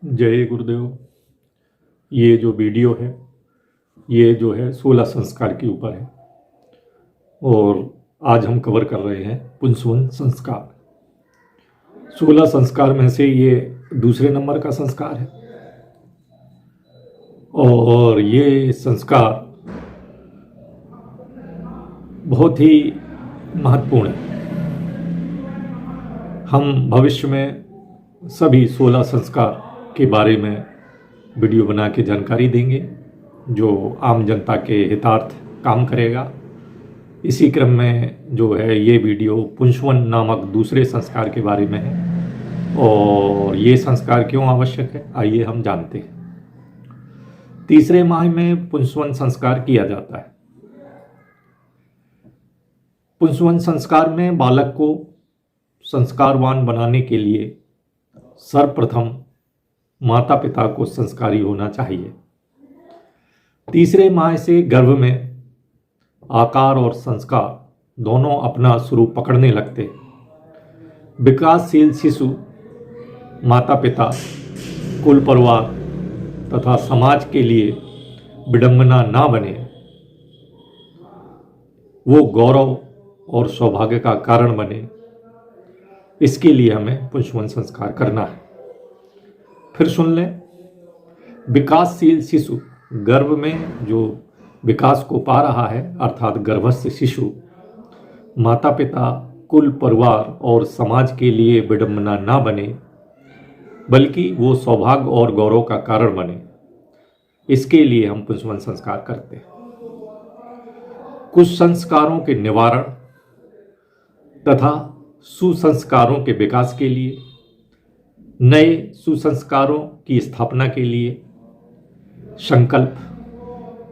जय गुरुदेव। ये जो वीडियो है ये जो है 16 संस्कार के ऊपर है और आज हम कवर कर रहे हैं पुंसवन संस्कार। 16 संस्कार में से ये दूसरे नंबर का संस्कार है और ये संस्कार बहुत ही महत्वपूर्ण है। हम भविष्य में सभी 16 संस्कार के बारे में वीडियो बना के जानकारी देंगे जो आम जनता के हितार्थ काम करेगा। इसी क्रम में जो है ये वीडियो पुंसवन नामक दूसरे संस्कार के बारे में है और ये संस्कार क्यों आवश्यक है आइए हम जानते हैं। तीसरे माह में पुंसवन संस्कार किया जाता है। पुंसवन संस्कार में बालक को संस्कारवान बनाने के लिए सर्वप्रथम माता पिता को संस्कारी होना चाहिए। तीसरे माह से गर्भ में आकार और संस्कार दोनों अपना स्वरूप पकड़ने लगते। विकासशील शिशु माता पिता, कुल परिवार तथा समाज के लिए विडंबना ना बने, वो गौरव और सौभाग्य का कारण बने, इसके लिए हमें पुंसवन संस्कार करना है। फिर सुन लें, विकासशील शिशु गर्भ में जो विकास को पा रहा है अर्थात गर्भस्थ शिशु माता पिता, कुल परिवार और समाज के लिए विडंबना ना बने बल्कि वो सौभाग्य और गौरव का कारण बने, इसके लिए हम पुंसवन संस्कार करते हैं। कुछ संस्कारों के निवारण तथा सुसंस्कारों के विकास के लिए, नए सुसंस्कारों की स्थापना के लिए संकल्प,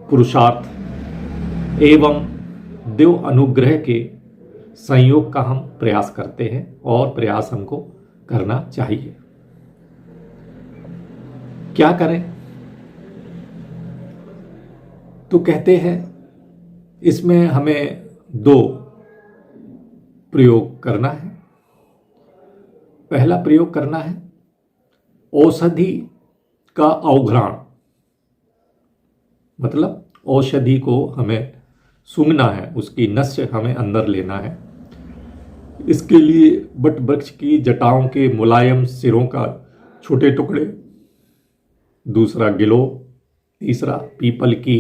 पुरुषार्थ एवं देव अनुग्रह के संयोग का हम प्रयास करते हैं और प्रयास हमको करना चाहिए। क्या करें? तो कहते हैं इसमें हमें दो प्रयोग करना है। पहला प्रयोग करना है औषधि का अवघ्राण, मतलब औषधि को हमें सूंघना है, उसकी नस हमें अंदर लेना है। इसके लिए बट वृक्ष की जटाओं के मुलायम सिरों का छोटे टुकड़े, दूसरा गिलो, तीसरा पीपल की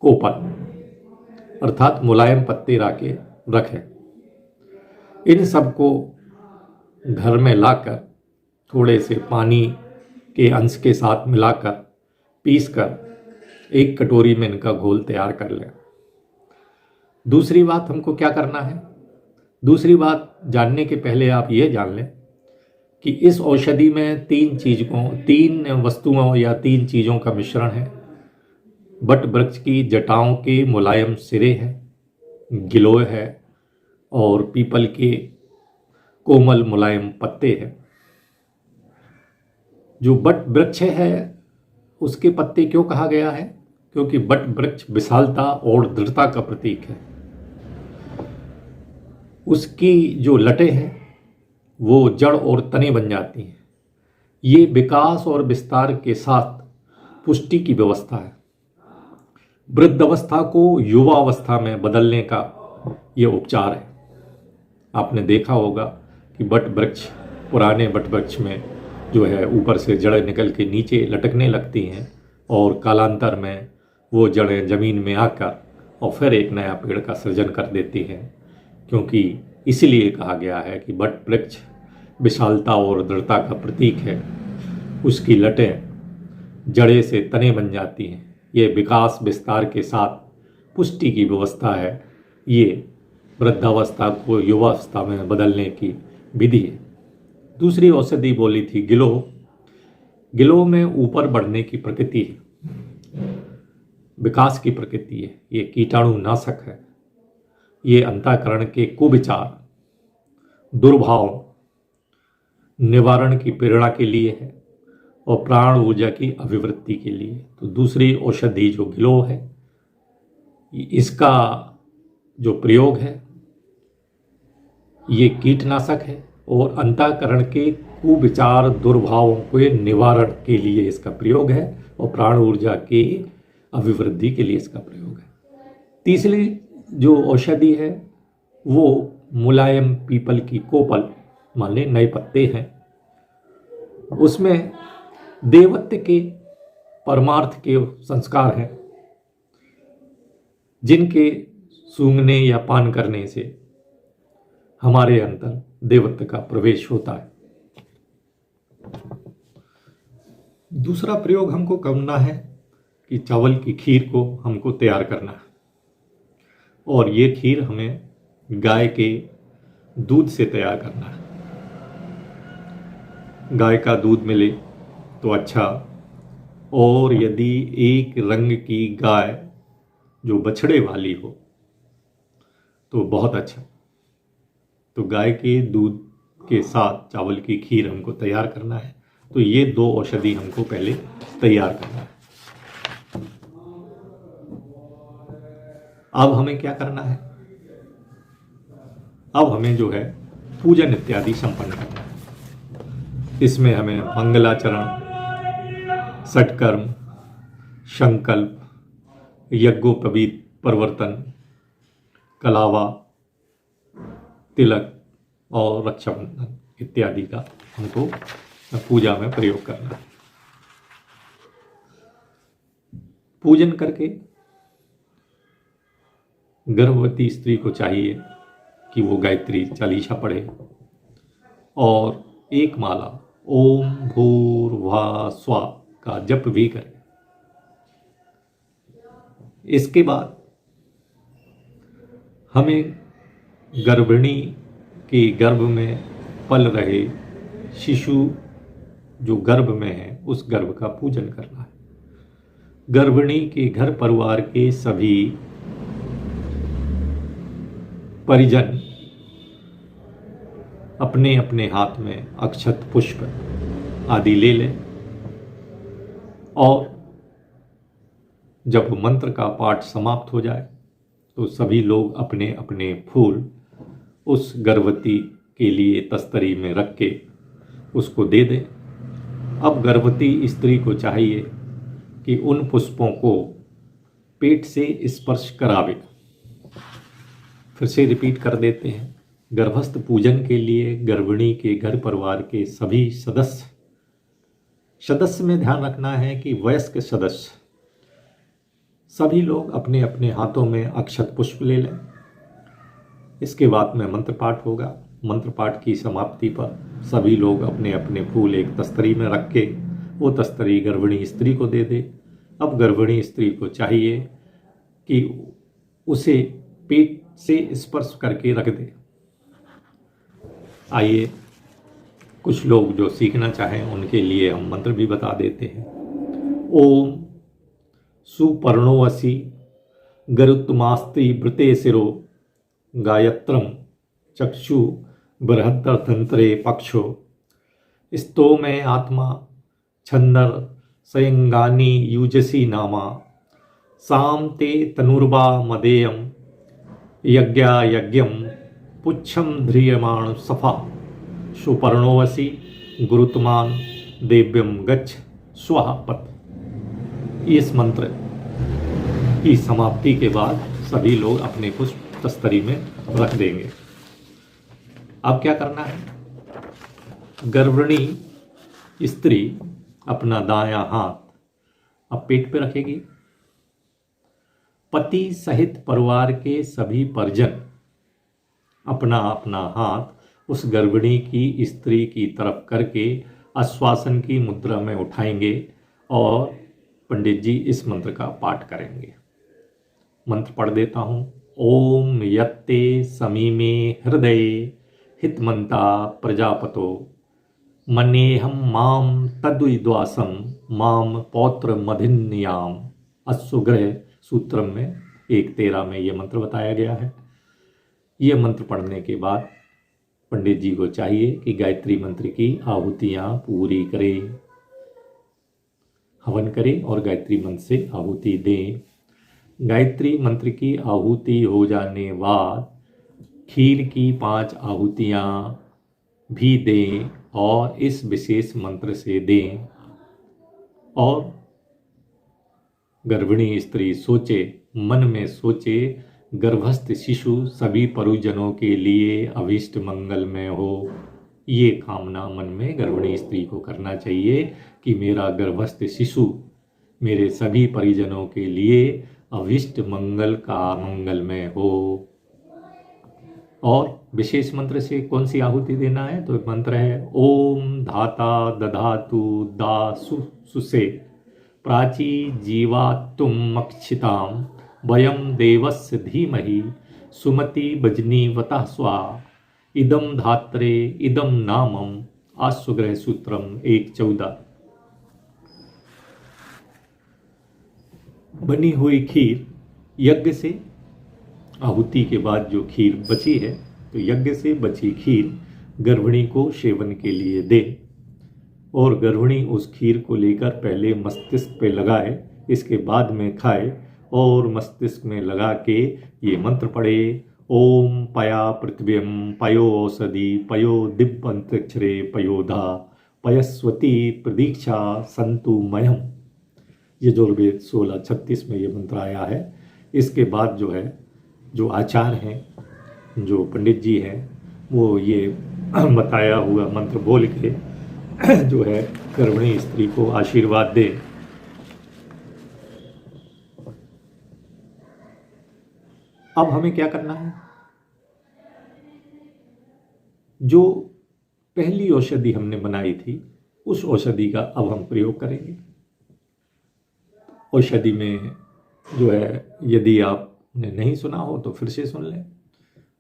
कोपल अर्थात मुलायम पत्ते रखें। इन सबको घर में लाकर थोड़े से पानी के अंश के साथ मिलाकर पीसकर एक कटोरी में इनका घोल तैयार कर लें। दूसरी बात हमको क्या करना है? दूसरी बात जानने के पहले आप ये जान लें कि इस औषधि में तीन वस्तुओं या तीन चीज़ों का मिश्रण है। बट वृक्ष की जटाओं के मुलायम सिरे हैं, गिलोय है और पीपल के कोमल मुलायम पत्ते हैं। जो बट वृक्ष है उसके पत्ते क्यों कहा गया है? क्योंकि बट वृक्ष विशालता और दृढ़ता का प्रतीक है। उसकी जो लटें हैं वो जड़ और तने बन जाती हैं। ये विकास और विस्तार के साथ पुष्टि की व्यवस्था है। वृद्धावस्था को युवावस्था में बदलने का ये उपचार है। आपने देखा होगा कि बट वृक्ष, पुराने बट वृक्ष में जो है ऊपर से जड़ें निकल के नीचे लटकने लगती हैं और कालांतर में वो जड़ें ज़मीन में आकर और फिर एक नया पेड़ का सृजन कर देती हैं। क्योंकि इसलिए कहा गया है कि बट वृक्ष विशालता और दृढ़ता का प्रतीक है। उसकी लटें जड़े से तने बन जाती हैं। ये विकास विस्तार के साथ पुष्टि की व्यवस्था है। ये वृद्धावस्था को युवावस्था में बदलने की विधि है। दूसरी औषधि बोली थी गिलो। गिलो में ऊपर बढ़ने की प्रकृति है, विकास की प्रकृति है। ये कीटाणु नाशक है। ये अंतःकरण के कुविचार, दुर्भाव निवारण की प्रेरणा के लिए है और प्राण ऊर्जा की अभिवृद्धि के लिए। तो दूसरी औषधि जो गिलो है, इसका जो प्रयोग है ये कीटनाशक है और अंतःकरण के कुविचार दुर्भावों के निवारण के लिए इसका प्रयोग है और प्राण ऊर्जा के अभिवृद्धि के लिए इसका प्रयोग है। तीसरी जो औषधि है वो मुलायम पीपल की कोपल, मान लें नए पत्ते हैं, उसमें देवत्व के परमार्थ के संस्कार हैं जिनके सूंघने या पान करने से हमारे अंदर देवत्व का प्रवेश होता है। दूसरा प्रयोग हमको करना है कि चावल की खीर को हमको तैयार करना है और ये खीर हमें गाय के दूध से तैयार करना है। गाय का दूध मिले तो अच्छा, और यदि एक रंग की गाय जो बछड़े वाली हो तो बहुत अच्छा। तो गाय के दूध के साथ चावल की खीर हमको तैयार करना है। तो ये दो औषधि हमको पहले तैयार करना है। अब हमें क्या करना है? अब हमें जो है पूजन इत्यादि संपन्न करना है। इसमें हमें मंगलाचरण, षटकर्म, संकल्प, यज्ञोपवीत परिवर्तन, कलावा, तिलक और रक्षाबंधन इत्यादि का हमको पूजा में प्रयोग करना है। पूजन करके गर्भवती स्त्री को चाहिए कि वो गायत्री चालीसा पढ़े और एक माला ओम भूर्भुवः स्वः का जप भी करे। इसके बाद हमें गर्भिणी के गर्भ में पल रहे शिशु जो गर्भ में है उस गर्भ का पूजन करना है। गर्भिणी के घर परिवार के सभी परिजन अपने अपने हाथ में अक्षत पुष्प आदि ले लें और जब मंत्र का पाठ समाप्त हो जाए तो सभी लोग अपने अपने फूल उस गर्भवती के लिए तस्तरी में रख के उसको दे दें। अब गर्भवती स्त्री को चाहिए कि उन पुष्पों को पेट से स्पर्श करावे। फिर से रिपीट कर देते हैं। गर्भस्थ पूजन के लिए गर्भिणी के घर परिवार के सभी सदस्य में ध्यान रखना है कि वयस्क सदस्य सभी लोग अपने अपने हाथों में अक्षत पुष्प ले लें। इसके बाद में मंत्र पाठ होगा। मंत्र पाठ की समाप्ति पर सभी लोग अपने अपने फूल एक तस्तरी में रख के वो तस्तरी गर्भिणी स्त्री को दे दे। अब गर्भिणी स्त्री को चाहिए कि उसे पेट से स्पर्श करके रख दे। आइए कुछ लोग जो सीखना चाहें उनके लिए हम मंत्र भी बता देते हैं। ओम सुपर्णोऽसि गरुत्तमास्ति वृते शिरो गायत्रम चक्षु बृहद्दर्धन्त्रे पक्षो स्तोमे आत्मा छंदर सयंगानी युजसी नामा साम ते तनुर्वा मदेयम यज्ञा यज्ञम पुच्छम ध्रियमाण सफा सुपर्णोऽसि गुरुत्मान देव्यम गच्छ स्वः पथ। इस मंत्र की समाप्ति के बाद सभी लोग अपने पुष्प तस्तरी में रख देंगे। अब क्या करना है? गर्भिणी स्त्री अपना दायां हाथ अब पेट पे रखेगी। पति सहित परिवार के सभी परिजन अपना अपना हाथ उस गर्भिणी की स्त्री की तरफ करके आश्वासन की मुद्रा में उठाएंगे और पंडित जी इस मंत्र का पाठ करेंगे। मंत्र पढ़ देता हूँ। ओम यत्ते समीमे हृदये हितमन्ता प्रजापतो मन्येहम माम तद्विद्वासम माम पौत्र मधिन्याम। अश्वग्रह सूत्रम में 1:13 में ये मंत्र बताया गया है। ये मंत्र पढ़ने के बाद पंडित जी को चाहिए कि गायत्री मंत्र की आहुतियाँ पूरी करें, हवन करें और गायत्री मंत्र से आहुति दें। गायत्री मंत्र की आहुति हो जाने बाद खीर की 5 आहुतियाँ भी दें और इस विशेष मंत्र से दें। और गर्भिणी स्त्री सोचे, मन में सोचे, गर्भस्थ शिशु सभी परिजनों के लिए अभीष्ट मंगल में हो। ये कामना मन में गर्भिणी स्त्री को करना चाहिए कि मेरा गर्भस्थ शिशु मेरे सभी परिजनों के लिए अभीष्ट मंगल का मंगलमय हो। और विशेष मंत्र से कौन सी आहुति देना है? तो मंत्र है ओम धाता दधातु दासु सुसे प्राची जीवातुम मक्षिताम वयम देवस्य धीमहि सुमति भजनी वतः स्वा इदम धात्रे इदम नामम आश्वग्रह सूत्रम 1:14। बनी हुई खीर यज्ञ से, आहुति के बाद जो खीर बची है तो यज्ञ से बची खीर गर्भिणी को सेवन के लिए दे। और गर्भिणी उस खीर को लेकर पहले मस्तिष्क पे लगाए, इसके बाद में खाए। और मस्तिष्क में लगा के ये मंत्र पढ़े, ओम पया पृथ्व्यम पयो औषधि पयो दिव्य अंतरिक्षरे पयोधा पयस्वती प्रदीक्षा संतु मयम। यजुर्वेद 16:36 में ये मंत्र आया है। इसके बाद जो है, जो आचार्य हैं, जो पंडित जी हैं, वो ये बताया हुआ मंत्र बोल के जो है गर्भिणी स्त्री को आशीर्वाद दे। अब हमें क्या करना है? जो पहली औषधि हमने बनाई थी उस औषधि का अब हम प्रयोग करेंगे। औषधि में जो है, यदि आपने नहीं सुना हो तो फिर से सुन लें।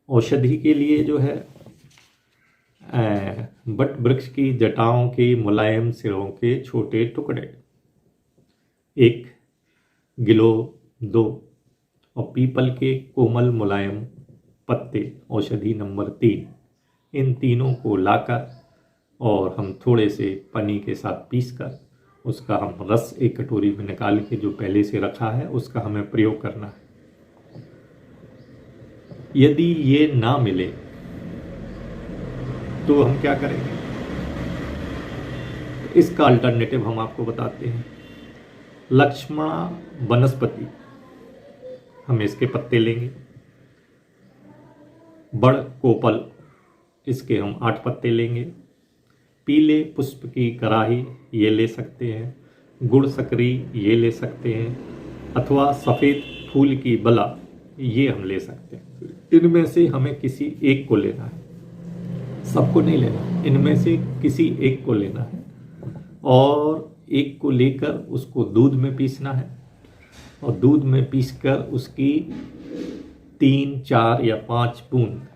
औषधि के लिए जो है बट वृक्ष की जटाओं के मुलायम सिरों के छोटे टुकड़े 1 गिलो 2 और पीपल के कोमल मुलायम पत्ते औषधि नंबर 3, इन तीनों को लाकर और हम थोड़े से पानी के साथ पीसकर उसका हम रस एक कटोरी में निकाल के जो पहले से रखा है उसका हमें प्रयोग करना है। यदि ये ना मिले तो हम क्या करेंगे? इसका अल्टरनेटिव हम आपको बताते हैं। लक्ष्मणा वनस्पति, हम इसके पत्ते लेंगे। बड़ कोपल, इसके हम 8 पत्ते लेंगे। पीले पुष्प की कराही ये ले सकते हैं। गुड़ सकरी ये ले सकते हैं, अथवा सफ़ेद फूल की बला ये हम ले सकते हैं। इनमें से हमें किसी एक को लेना है, सबको नहीं लेना। इनमें से किसी एक को लेना है और एक को लेकर उसको दूध में पीसना है। और दूध में पीसकर उसकी 3, 4 या 5 बूंद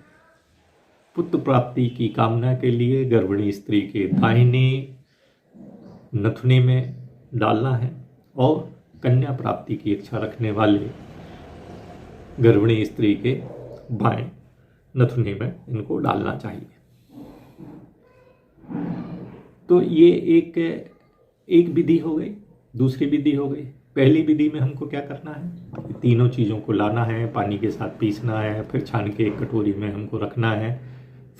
पुत्र प्राप्ति की कामना के लिए गर्भिणी स्त्री के दाहिने नथुने में डालना है। और कन्या प्राप्ति की इच्छा रखने वाले गर्भिणी स्त्री के बाएं नथुने में इनको डालना चाहिए। तो ये एक विधि हो गई। दूसरी विधि हो गई, पहली विधि में हमको क्या करना है? तीनों चीज़ों को लाना है, पानी के साथ पीसना है, फिर छान के एक कटोरी में हमको रखना है।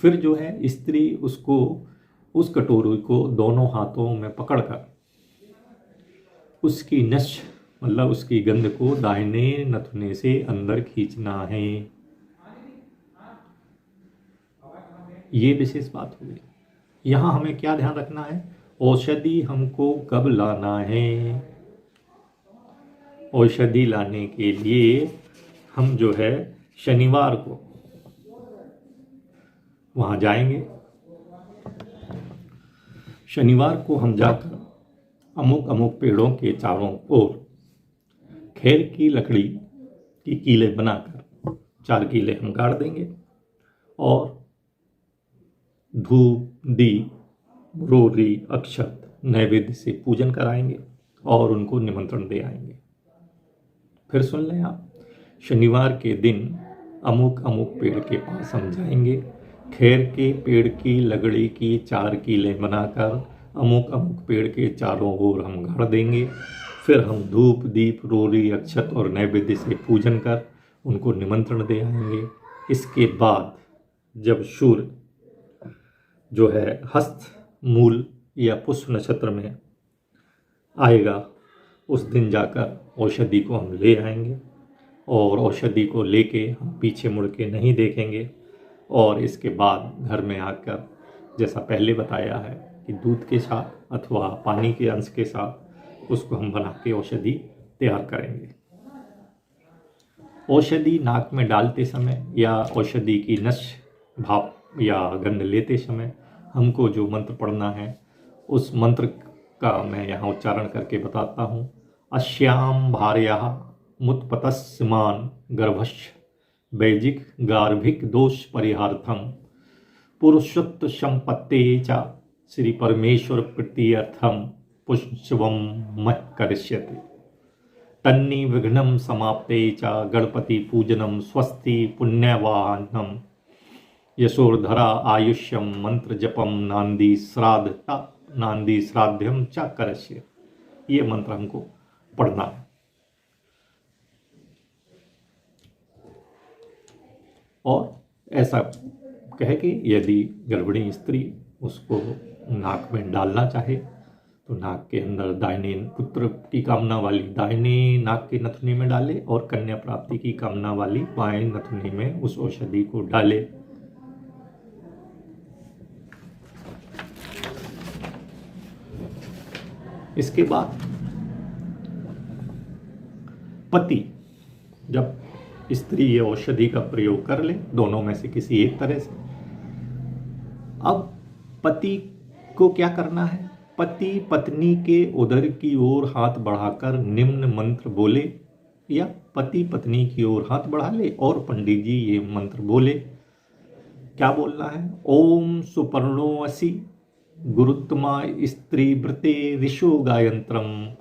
फिर जो है स्त्री उसको, उस कटोरी को दोनों हाथों में पकड़कर उसकी नश मतलब उसकी गंध को दाहिने नथुने से अंदर खींचना है। ये विशेष बात हो गई। यहाँ हमें क्या ध्यान रखना है? औषधि हमको कब लाना है? औषधि लाने के लिए हम जो है शनिवार को वहाँ जाएंगे। शनिवार को हम जाकर अमुक अमुक पेड़ों के चारों ओर खेर की लकड़ी की कीले बनाकर 4 कीले हम गाड़ देंगे और धूप, दीप, रोरी, अक्षत, नैवेद्य से पूजन कराएंगे और उनको निमंत्रण दे आएंगे। फिर सुन लें आप, शनिवार के दिन अमुक अमुक पेड़ के पास हम जाएंगे। खेर के पेड़ की लकड़ी की 4 कीले बनाकर अमुक अमुक पेड़ के चारों ओर हम गाड़ देंगे। फिर हम धूप, दीप, रोरी, अक्षत और नैवेद्य से पूजन कर उनको निमंत्रण दे आएंगे। इसके बाद जब सूर्य जो है हस्त मूल या पुष्य नक्षत्र में आएगा, उस दिन जाकर औषधि को हम ले आएंगे और औषधि को लेके हम पीछे मुड़ के नहीं देखेंगे। और इसके बाद घर में आकर जैसा पहले बताया है कि दूध के साथ अथवा पानी के अंश के साथ उसको हम बना के औषधि तैयार करेंगे। औषधि नाक में डालते समय या औषधि की नश भाप या गंध लेते समय हमको जो मंत्र पढ़ना है, उस मंत्र का मैं यहाँ उच्चारण करके बताता हूँ। अश्याम भार्या मुत्पतस्मान गर्भश्च वैजिक गार्भिक दोष परिहार्थम पुरुषत्व संपत्ते च श्री परमेश्वर प्रीत्यर्थम पुष्पम मह करिष्यते। तन्नि विघ्नं समाप्ते च गणपति पूजनम स्वस्ति पुण्यवाहनम यशोर्धरा आयुष्यम मंत्र जपम नांदी श्राद्धम च करस्य। ये मंत्र हमको पढ़ना है। और ऐसा कहे कि यदि गर्भिणी स्त्री उसको नाक में डालना चाहे तो नाक के अंदर दाहिने पुत्र की कामना वाली दाहिने नाक के नथुनी में डाले और कन्या प्राप्ति की कामना वाली बाएं नथुनी में उस औषधि को डाले। इसके बाद पति जब स्त्री ये औषधि का प्रयोग कर ले, दोनों में से किसी एक तरह से, अब पति को क्या करना है? पति पत्नी के उदर की ओर हाथ बढ़ाकर निम्न मंत्र बोले, या पति पत्नी की ओर हाथ बढ़ा ले और पंडित जी ये मंत्र बोले। क्या बोलना है? ओम सुपर्णो असि गुरुत्मा स्त्री व्रते ऋषो गायंत्रम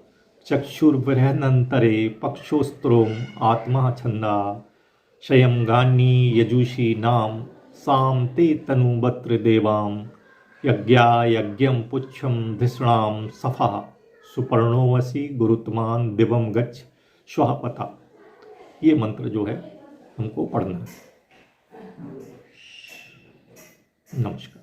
चक्षुर्बृहनंतरे पक्षोस्त्रोम आत्मा छंदा शयम गानी यजुषी नाम साम ते तनुबत्र देवाम यज्ञा यज्ञम पुच्छम धिषणाम सफा सुपर्णोवसी गुरुत्मान दिवम गच्छ श्वपता। ये मंत्र जो है हमको पढ़ना है। नमस्कार।